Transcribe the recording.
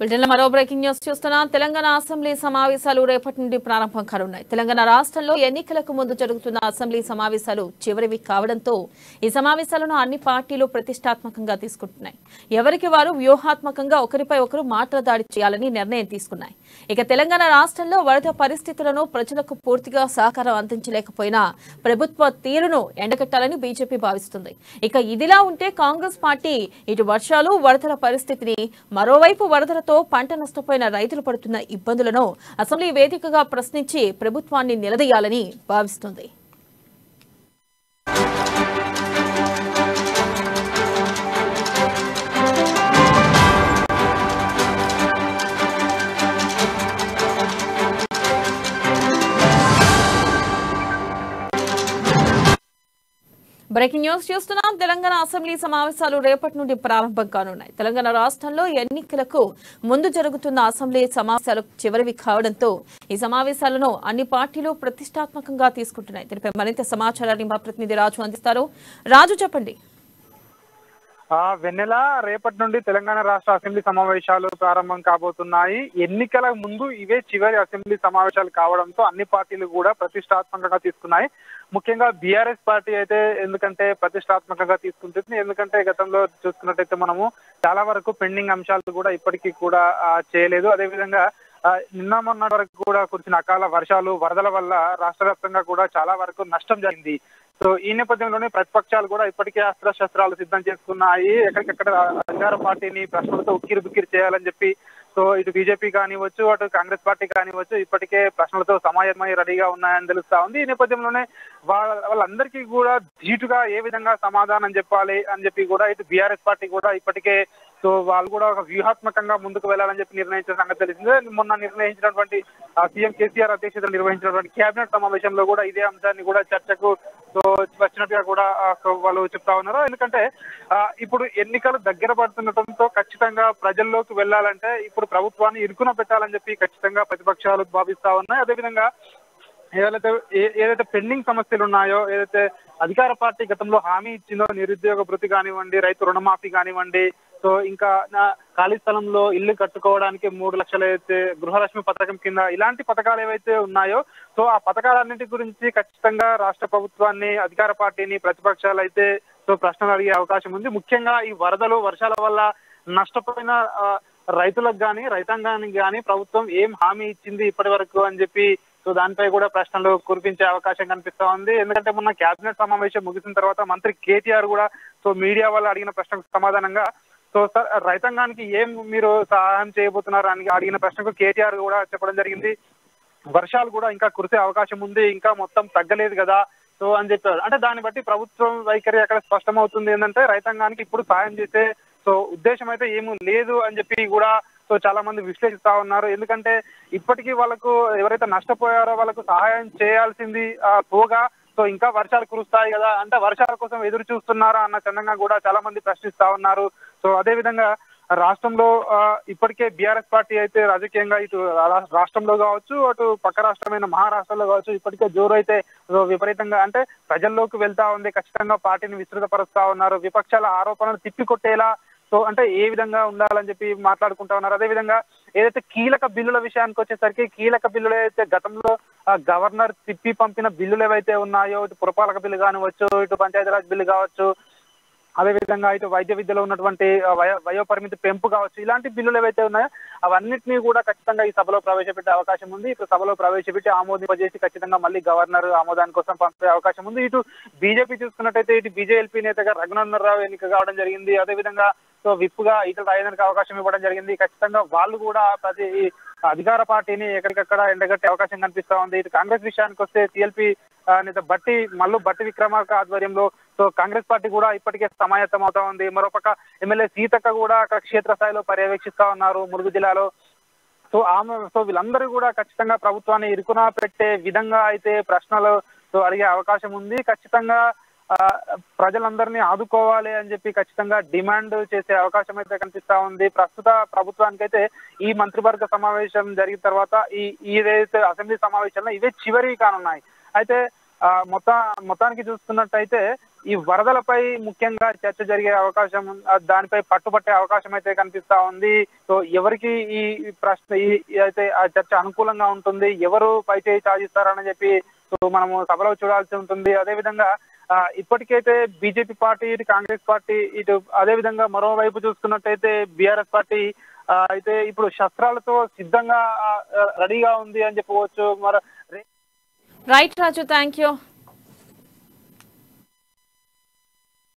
బ్రిటన్లో మరో breaking news చూస్తున్నాం. తెలంగాణ అసెంబ్లీ సమావేశాలు రేపటి నుండి ప్రారంభం కానున్నాయి. తెలంగాణ రాష్ట్రంలో ఎన్నికలకు ముందు జరుగుతున్న అసెంబ్లీ సమావేశాలు చివరివి కావడంతో ఈ సమావేశాలను అన్ని పార్టీలు ప్రతిష్టాత్మకంగా తీసుకుంటున్నాయి. ఎవరికి వారు వ్యూహాత్మకంగా ఒకరిపై ఒకరు మాటల దాడి చేయాలని నిర్ణయం తీసుకున్నాయి. ఇక తెలంగాణ రాష్ట్రంలో వరద పరిస్థితులను ప్రజలకు పూర్తిగా సహకారం అందించలేకపోయినా ప్రభుత్వ తీరును ఎండగట్టాలని బీజేపీ భావిస్తుంది. ఇక ఇదిలా ఉంటే కాంగ్రెస్ పార్టీ ఇటు వర్షాలు వరదల పరిస్థితిని, మరోవైపు వరదలతో పంట నష్టపోయిన రైతులు పడుతున్న ఇబ్బందులను అసెంబ్లీ వేదికగా ప్రశ్నించి ప్రభుత్వాన్ని నిలదీయాలని భావిస్తుంది. బ్రేకింగ్ న్యూస్ చూస్తున్నాం. తెలంగాణ అసెంబ్లీ సమావేశాలు రేపటి నుండి ప్రారంభం కానున్నాయి. తెలంగాణ రాష్ట్రంలో ఎన్నికలకు ముందు జరుగుతున్న అసెంబ్లీ సమావేశాలు చివరివి కావడంతో ఈ సమావేశాలను అన్ని పార్టీలు ప్రతిష్టాత్మకంగా తీసుకుంటున్నాయి. దీనిపై మరింత సమాచారాన్ని మా ప్రతినిధి రాజు అందిస్తారు. రాజు, చెప్పండి. వెన్నెల, రేపటి నుండి తెలంగాణ రాష్ట్ర అసెంబ్లీ సమావేశాలు ప్రారంభం కాబోతున్నాయి. ఎన్నికల ముందు ఇవే చివరి అసెంబ్లీ సమావేశాలు కావడంతో అన్ని పార్టీలు కూడా ప్రతిష్టాత్మకంగా తీసుకున్నాయి. ముఖ్యంగా బీఆర్ఎస్ పార్టీ అయితే ఎందుకంటే ప్రతిష్టాత్మకంగా తీసుకుంటుంది. ఎందుకంటే గతంలో చూసుకున్నట్టయితే మనము చాలా వరకు పెండింగ్ అంశాలు కూడా ఇప్పటికీ కూడా చేయలేదు. అదేవిధంగా నిన్న మొన్న వరకు కూడా కురిసిన అకాల వర్షాలు, వరదల వల్ల రాష్ట్ర వ్యాప్తంగా కూడా చాలా వరకు నష్టం జరిగింది. సో ఈ నేపథ్యంలోనే ప్రతిపక్షాలు కూడా ఇప్పటికే అస్త్రశస్త్రాలు సిద్ధం చేసుకున్నాయి. ఎక్కడికెక్కడ అధికార పార్టీని ప్రశ్నలతో ఉక్కిరి బిక్కిరి చేయాలని చెప్పి సో ఇటు బీజేపీ కానివచ్చు, అటు కాంగ్రెస్ పార్టీ కానివచ్చు, ఇప్పటికే ప్రశ్నలతో సమాయమై రెడీగా ఉన్నాయని తెలుస్తా ఉంది. ఈ నేపథ్యంలోనే వాళ్ళందరికీ కూడా ధీటుగా ఏ విధంగా సమాధానం చెప్పాలి అని చెప్పి కూడా ఇటు బీఆర్ఎస్ పార్టీ కూడా ఇప్పటికే సో వాళ్ళు కూడా ఒక వ్యూహాత్మకంగా ముందుకు వెళ్లాలని చెప్పి నిర్ణయించిన సంగతి తెలిసిందే. మొన్న నిర్ణయించినటువంటి సీఎం కేసీఆర్ అధ్యక్షతను నిర్వహించినటువంటి కేబినెట్ సమావేశంలో కూడా ఇదే అంశాన్ని కూడా చర్చకు సో వచ్చినట్టుగా కూడా వాళ్ళు చెప్తా ఉన్నారు. ఎందుకంటే ఇప్పుడు ఎన్నికలు దగ్గర పడుతుండటంతో ఖచ్చితంగా ప్రజల్లోకి వెళ్లాలంటే ఇప్పుడు ప్రభుత్వాన్ని ఇరుకున పెట్టాలని చెప్పి ఖచ్చితంగా ప్రతిపక్షాలు భావిస్తా ఉన్నాయి. అదేవిధంగా ఏదైతే పెండింగ్ సమస్యలు ఉన్నాయో, ఏదైతే అధికార పార్టీ గతంలో హామీ ఇచ్చిందో, నిరుద్యోగ భృతి కానివ్వండి, రైతు రుణమాఫీ కానివ్వండి, సో ఇంకా ఖాళీ స్థలంలో ఇల్లు కట్టుకోవడానికి 3 లక్షలు అయితే గృహలక్ష్మి పథకం కింద ఇలాంటి పథకాలు ఏవైతే ఉన్నాయో సో ఆ పథకాలన్నింటి గురించి ఖచ్చితంగా రాష్ట్ర ప్రభుత్వాన్ని, అధికార పార్టీని ప్రతిపక్షాలు అయితే సో ప్రశ్నలు అడిగే అవకాశం ఉంది. ముఖ్యంగా ఈ వరదలు, వర్షాల వల్ల నష్టపోయిన రైతులకు కానీ, రైతాంగానికి కానీ ప్రభుత్వం ఏం హామీ ఇచ్చింది ఇప్పటి వరకు అని చెప్పి సో దానిపై కూడా ప్రశ్నలు కురిపించే అవకాశం కనిపిస్తా ఉంది. ఎందుకంటే మొన్న కేబినెట్ సమావేశం ముగిసిన తర్వాత మంత్రి కేటీఆర్ కూడా సో మీడియా వాళ్ళు అడిగిన ప్రశ్నకు సమాధానంగా సో సార్ రైతాంగానికి ఏం మీరు సహాయం చేయబోతున్నారు అని అడిగిన ప్రశ్నకు కేటీఆర్ కూడా చెప్పడం జరిగింది. వర్షాలు కూడా ఇంకా కురిసే అవకాశం ఉంది, ఇంకా మొత్తం తగ్గలేదు కదా సో అని చెప్పారు. అంటే దాన్ని బట్టి ప్రభుత్వం వైఖరి అక్కడ స్పష్టమవుతుంది. ఏంటంటే రైతాంగానికి ఇప్పుడు సాయం చేసే సో ఉద్దేశం అయితే ఏమీ లేదు అని చెప్పి కూడా సో చాలా మంది విశ్లేషిస్తా ఉన్నారు. ఎందుకంటే ఇప్పటికీ వాళ్ళకు ఎవరైతే నష్టపోయారో వాళ్ళకు సహాయం చేయాల్సింది పోగా సో ఇంకా వర్షాలు కురుస్తాయి కదా, అంటే వర్షాల కోసం ఎదురు చూస్తున్నారా అన్న చందంగా కూడా చాలా మంది ప్రశ్నిస్తా ఉన్నారు. సో అదే విధంగా రాష్ట్రంలో ఇప్పటికే బీఆర్ఎస్ పార్టీ అయితే రాజకీయంగా ఇటు రాష్ట్రంలో కావచ్చు, అటు పక్క రాష్ట్రమైన మహారాష్ట్రలో కావచ్చు ఇప్పటికే జోరు అయితే విపరీతంగా అంటే ప్రజల్లోకి వెళ్తా ఉంది. ఖచ్చితంగా పార్టీని విస్తృతపరుస్తా ఉన్నారు. విపక్షాల ఆరోపణలు తిప్పికొట్టేలా సో అంటే ఏ విధంగా ఉండాలని చెప్పి మాట్లాడుకుంటా ఉన్నారు. అదేవిధంగా ఏదైతే కీలక బిల్లుల విషయానికి వచ్చేసరికి కీలక బిల్లులు ఏదైతే గతంలో గవర్నర్ తిప్పి పంపిన బిల్లులు ఏవైతే ఉన్నాయో, ఇటు పురపాలక బిల్లు కానివచ్చు, ఇటు పంచాయతీరాజ్ బిల్లు కావచ్చు, అదేవిధంగా ఇటు వైద్య విద్యలో ఉన్నటువంటి వయోపరిమితి పెంపు కావచ్చు, ఇలాంటి బిల్లులు ఏవైతే ఉన్నాయో అవన్నింటినీ కూడా ఖచ్చితంగా ఈ సభలో ప్రవేశపెట్టే అవకాశం ఉంది. ఇటు సభలో ప్రవేశపెట్టి ఆమోదింపజేసి ఖచ్చితంగా మళ్ళీ గవర్నర్ ఆమోదాని కోసం పంపే అవకాశం ఉంది. ఇటు బీజేపీ చూసుకున్నట్టయితే ఇటు బీజేఎల్పీ నేతగా రఘునందన్ రావు ఎన్నిక కావడం జరిగింది. అదేవిధంగా సో విప్పుగా ఈటల రాజేందర్కి అవకాశం ఇవ్వడం జరిగింది. ఖచ్చితంగా వాళ్ళు కూడా ప్రతి అధికార పార్టీని ఎక్కడికక్కడ ఎండగట్టే అవకాశం కనిపిస్తా ఉంది. ఇటు కాంగ్రెస్ విషయానికి వస్తే టీఎల్పీ నేత బట్టి విక్రమార్క ఆధ్వర్యంలో సో కాంగ్రెస్ పార్టీ కూడా ఇప్పటికే సమాయత్తం అవుతా ఉంది. మరోపక్క ఎమ్మెల్యే సీతక్క కూడా అక్కడ క్షేత్రస్థాయిలో పర్యవేక్షిస్తా ఉన్నారు ములుగు జిల్లాలో. సో వీళ్ళందరూ కూడా ఖచ్చితంగా ప్రభుత్వాన్ని ఇరుకున పెట్టే విధంగా అయితే ప్రశ్నలు సో అడిగే అవకాశం ఉంది. ఖచ్చితంగా ప్రజలందరినీ ఆదుకోవాలి అని చెప్పి ఖచ్చితంగా డిమాండ్ చేసే అవకాశం అయితే కనిపిస్తా ఉంది. ప్రస్తుత ప్రభుత్వానికైతే ఈ మంత్రివర్గ సమావేశం జరిగిన తర్వాత ఏదైతే అసెంబ్లీ సమావేశంలో ఇవే చివరి కానున్నాయి. అయితే మొత్తానికి చూస్తున్నట్టయితే ఈ వరదలపై ముఖ్యంగా చర్చ జరిగే అవకాశం, దానిపై పట్టుబట్టే అవకాశం అయితే కనిపిస్తా ఉంది. సో ఎవరికి ఈ ప్రశ్న అయితే ఆ చర్చ అనుకూలంగా ఉంటుంది, ఎవరు పై చేయి సాధిస్తారని చెప్పి సో మనము సభలో చూడాల్సి ఉంటుంది. అదేవిధంగా ఇప్పటికైతే బీజేపీ పార్టీ, ఇటు కాంగ్రెస్ పార్టీ, ఇటు అదేవిధంగా మరోవైపు చూసుకున్నట్టయితే బీఆర్ఎస్ పార్టీ అయితే ఇప్పుడు శస్త్రాలతో సిద్ధంగా రెడీగా ఉంది అని చెప్పవచ్చు. Right Raju, thank you.